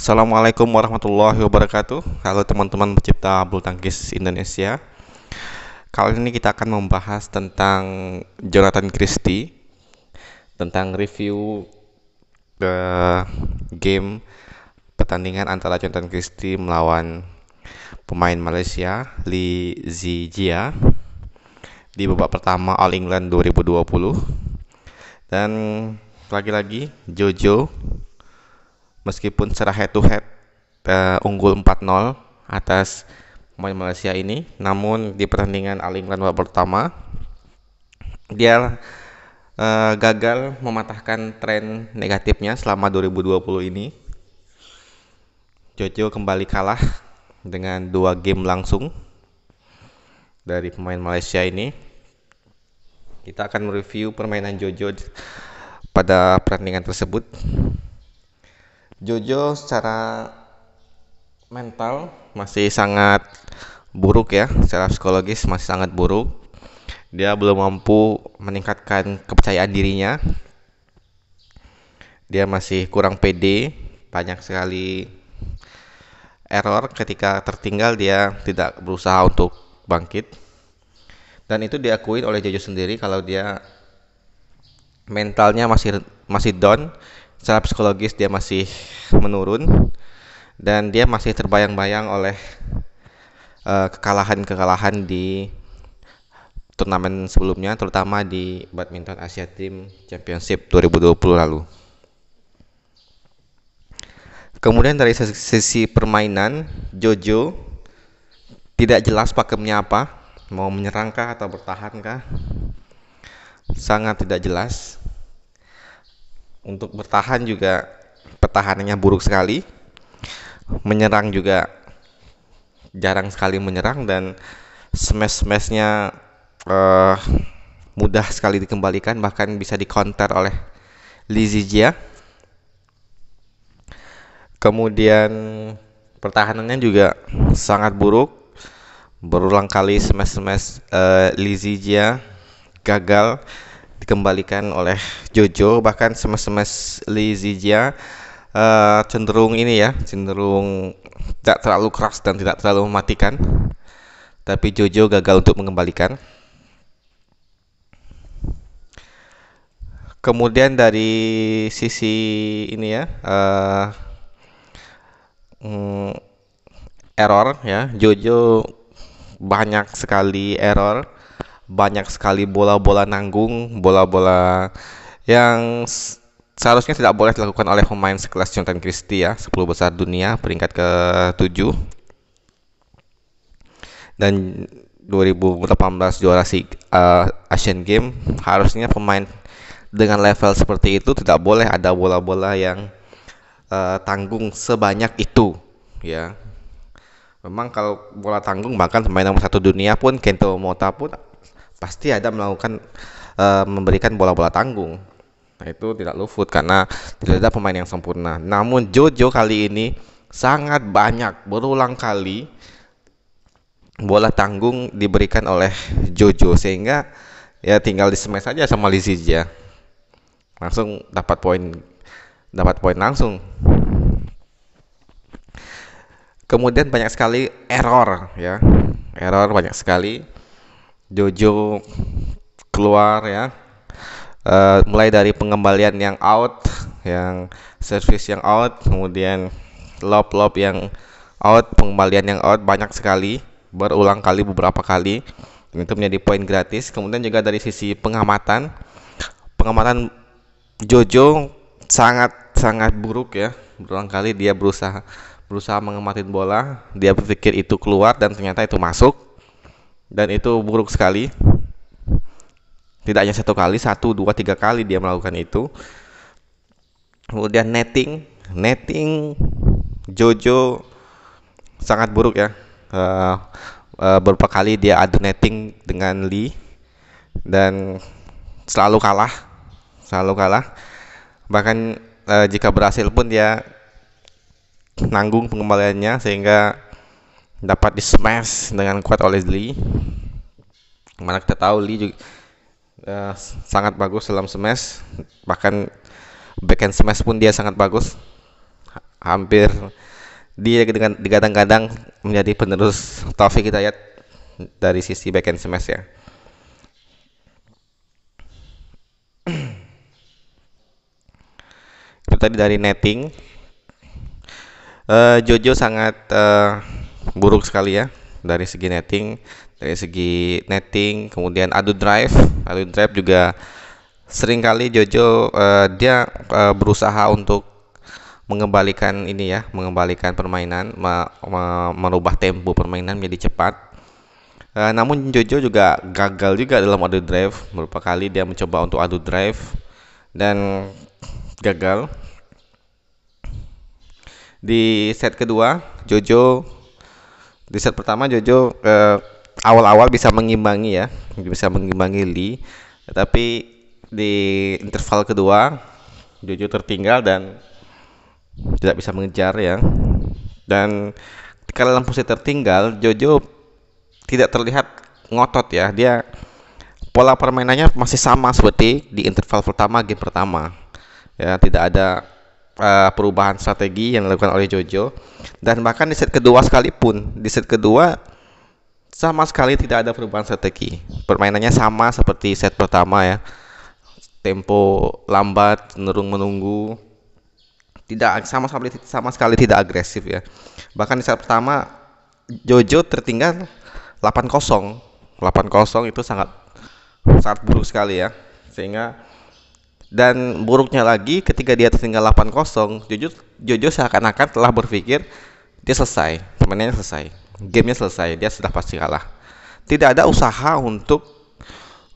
Assalamualaikum warahmatullahi wabarakatuh. Halo teman-teman pecinta bulu tangkis Indonesia. Kali ini kita akan membahas tentang Jonathan Christie, tentang review game pertandingan antara Jonathan Christie melawan pemain Malaysia Lee Zijia di babak pertama All England 2020. Dan lagi-lagi Jojo meskipun secara head to head unggul 4-0 atas pemain Malaysia ini, namun di pertandingan All England babak pertama dia gagal mematahkan tren negatifnya selama 2020 ini. Jojo kembali kalah dengan 2 game langsung dari pemain Malaysia ini. Kita akan mereview permainan Jojo pada pertandingan tersebut. Jojo secara mental masih sangat buruk ya, secara psikologis masih sangat buruk. Dia belum mampu meningkatkan kepercayaan dirinya. Dia masih kurang pede, banyak sekali error ketika tertinggal, dia tidak berusaha untuk bangkit. Dan itu diakui oleh Jojo sendiri kalau dia mentalnya masih down. Secara psikologis dia masih menurun dan dia masih terbayang-bayang oleh kekalahan-kekalahan di turnamen sebelumnya, terutama di Badminton Asia Team Championship 2020 lalu. Kemudian dari sisi permainan, Jojo tidak jelas pakemnya apa, mau menyerangkah atau bertahankah, sangat tidak jelas. Untuk bertahan juga pertahanannya buruk sekali, menyerang juga jarang sekali menyerang, dan smash-smashnya mudah sekali dikembalikan, bahkan bisa di-counter oleh Lee Zijia. Kemudian pertahanannya juga sangat buruk, berulang kali smash-smash Lee Zijia gagal dikembalikan oleh Jojo, bahkan smash Lee Zijia cenderung tidak terlalu keras dan tidak terlalu mematikan, tapi Jojo gagal untuk mengembalikan. Kemudian dari sisi ini ya, error ya, Jojo banyak sekali error, banyak sekali bola-bola nanggung, bola-bola yang seharusnya tidak boleh dilakukan oleh pemain sekelas Jonathan Christie ya, 10 besar dunia peringkat ke-7 dan 2018 juara Asian Games. Harusnya pemain dengan level seperti itu tidak boleh ada bola-bola yang tanggung sebanyak itu ya. Memang kalau bola tanggung, bahkan pemain nomor 1 dunia pun Kento Momota pun pasti ada memberikan bola-bola tanggung. Nah, itu tidak luput karena tidak ada pemain yang sempurna. Namun Jojo kali ini sangat banyak, berulang kali bola tanggung diberikan oleh Jojo, sehingga ya tinggal di smash saja sama Lee Zijia, langsung dapat poin langsung. Kemudian banyak sekali error ya, banyak sekali. Jojo keluar ya, mulai dari pengembalian yang out, yang service yang out, kemudian lob yang out, pengembalian yang out, banyak sekali, berulang kali, beberapa kali, dan itu menjadi poin gratis. Kemudian juga dari sisi pengamatan Jojo sangat buruk ya, berulang kali dia berusaha mengamatin bola, dia berpikir itu keluar dan ternyata itu masuk, dan itu buruk sekali. Tidak hanya satu kali, 1, 2, 3 kali dia melakukan itu. Kemudian netting Jojo sangat buruk ya. Beberapa kali dia adu netting dengan Lee dan selalu kalah. Bahkan jika berhasil pun dia nanggung pengembaliannya, sehingga dapat di smash dengan kuat oleh Lee. Mana kita tahu Lee juga sangat bagus dalam smash, bahkan backhand smash pun dia sangat bagus. hampir dia dengan digadang-gadang menjadi penerus Taufik Hidayat dari sisi back end smash ya. Itu tadi dari netting. Jojo sangat buruk sekali ya dari segi netting, kemudian adu drive juga seringkali Jojo dia berusaha untuk mengembalikan permainan, merubah tempo permainan menjadi cepat. Namun Jojo juga gagal juga dalam adu drive. Beberapa kali dia mencoba untuk adu drive dan gagal. Di set kedua, di set pertama Jojo awal-awal bisa mengimbangi Lee, tapi di interval kedua Jojo tertinggal dan tidak bisa mengejar ya. Dan kalau dalam posisi tertinggal, Jojo tidak terlihat ngotot ya. Dia pola permainannya masih sama seperti di interval pertama game pertama. Ya, tidak ada perubahan strategi yang dilakukan oleh Jojo, dan bahkan di set kedua sama sekali tidak ada perubahan strategi. Permainannya sama seperti set pertama ya, tempo lambat, cenderung menunggu, tidak sama sekali tidak agresif ya. Bahkan di set pertama Jojo tertinggal 8-0 itu sangat buruk sekali ya, sehingga dan buruknya lagi ketika dia tertinggal 8-0, Jojo seakan-akan telah berpikir dia selesai, permainannya selesai, gamenya selesai, dia sudah pasti kalah. Tidak ada usaha untuk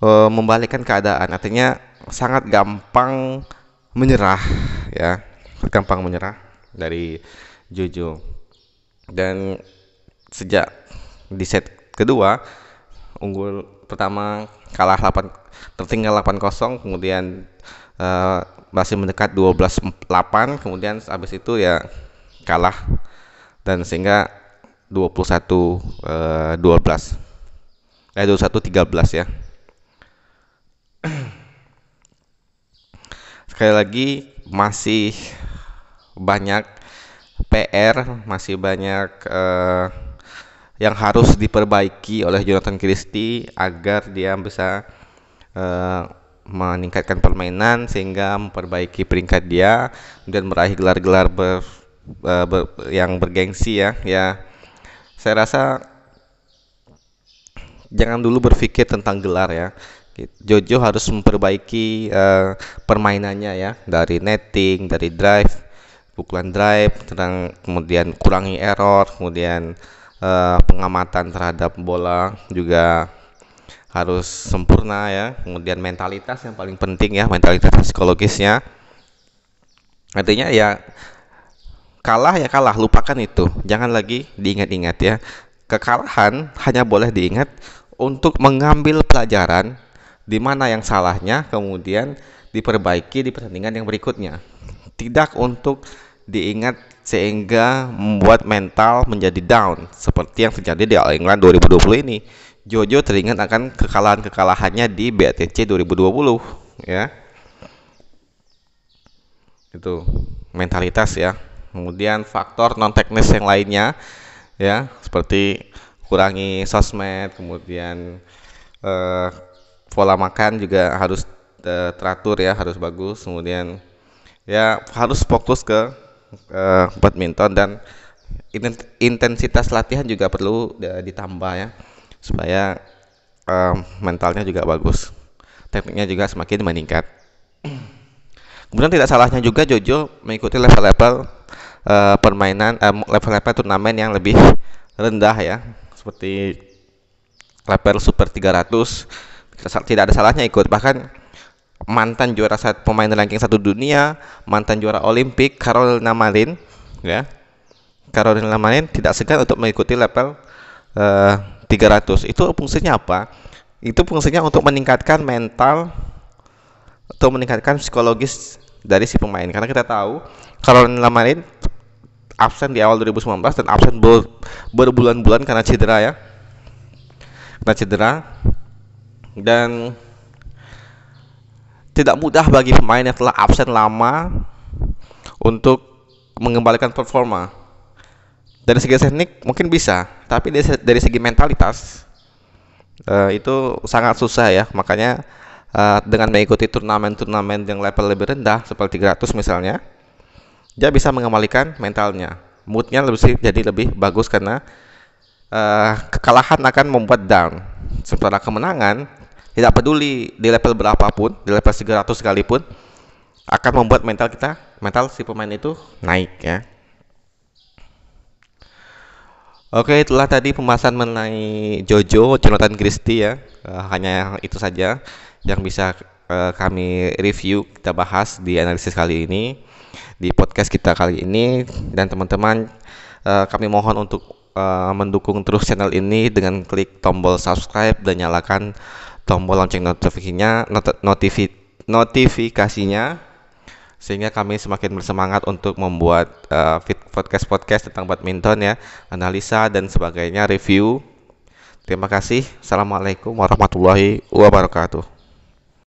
membalikkan keadaan, artinya sangat gampang menyerah ya, dari Jojo. Dan sejak di set kedua unggul pertama tertinggal 8-0, kemudian masih mendekat 12-8, kemudian habis itu ya kalah, dan sehingga 21-13 ya. Sekali lagi masih banyak PR, masih banyak yang harus diperbaiki oleh Jonathan Christie agar dia bisa meningkatkan permainan sehingga memperbaiki peringkat dia dan meraih gelar-gelar yang bergengsi ya. Saya rasa jangan dulu berpikir tentang gelar ya. Jojo harus memperbaiki permainannya ya, dari netting, dari pukulan drive, kemudian kurangi error, kemudian pengamatan terhadap bola juga harus sempurna ya. Kemudian mentalitas yang paling penting ya, mentalitas psikologisnya. Artinya ya kalah, lupakan itu, jangan lagi diingat-ingat ya. Kekalahan hanya boleh diingat untuk mengambil pelajaran di mana yang salahnya, kemudian diperbaiki di pertandingan yang berikutnya. Tidak untuk diingat sehingga membuat mental menjadi down seperti yang terjadi di All England 2020 ini. Jojo teringat akan kekalahannya di BATC 2020 ya. Itu mentalitas ya. Kemudian faktor non teknis yang lainnya ya, seperti kurangi sosmed, kemudian pola makan juga harus teratur ya, harus bagus. Kemudian ya harus fokus ke badminton, dan intensitas latihan juga perlu ditambah ya, supaya mentalnya juga bagus, tekniknya juga semakin meningkat. Kemudian tidak salahnya juga Jojo mengikuti level-level permainan, level-level turnamen yang lebih rendah ya, seperti level Super 300. Tidak ada salahnya ikut. Bahkan mantan juara pemain ranking 1 dunia, mantan juara Olimpik Carolina Marin ya, tidak segan untuk mengikuti level 300. Itu fungsinya apa? Itu fungsinya untuk meningkatkan mental atau meningkatkan psikologis dari si pemain. Karena kita tahu Carolina Marin absen di awal 2019 dan absen berbulan-bulan karena cedera ya. Dan tidak mudah bagi pemain yang telah absen lama untuk mengembalikan performa. Dari segi teknik mungkin bisa, tapi dari segi mentalitas itu sangat susah ya. Makanya dengan mengikuti turnamen-turnamen yang level lebih rendah seperti 300 misalnya, dia bisa mengembalikan mentalnya, moodnya jadi lebih bagus karena kekalahan akan membuat down. Sementara kemenangan tidak peduli di level berapapun, di level 300 sekalipun, akan membuat mental si pemain itu naik ya. Oke, itulah tadi pembahasan mengenai Jojo Jonathan Christie ya. Hanya itu saja yang bisa kami review, kita bahas di analisis kali ini, di podcast kita kali ini. Dan teman-teman, kami mohon untuk mendukung terus channel ini dengan klik tombol subscribe dan nyalakan tombol lonceng notifikasinya, sehingga kami semakin bersemangat untuk membuat podcast tentang badminton ya, analisa dan sebagainya, review. Terima kasih. Assalamualaikum warahmatullahi wabarakatuh.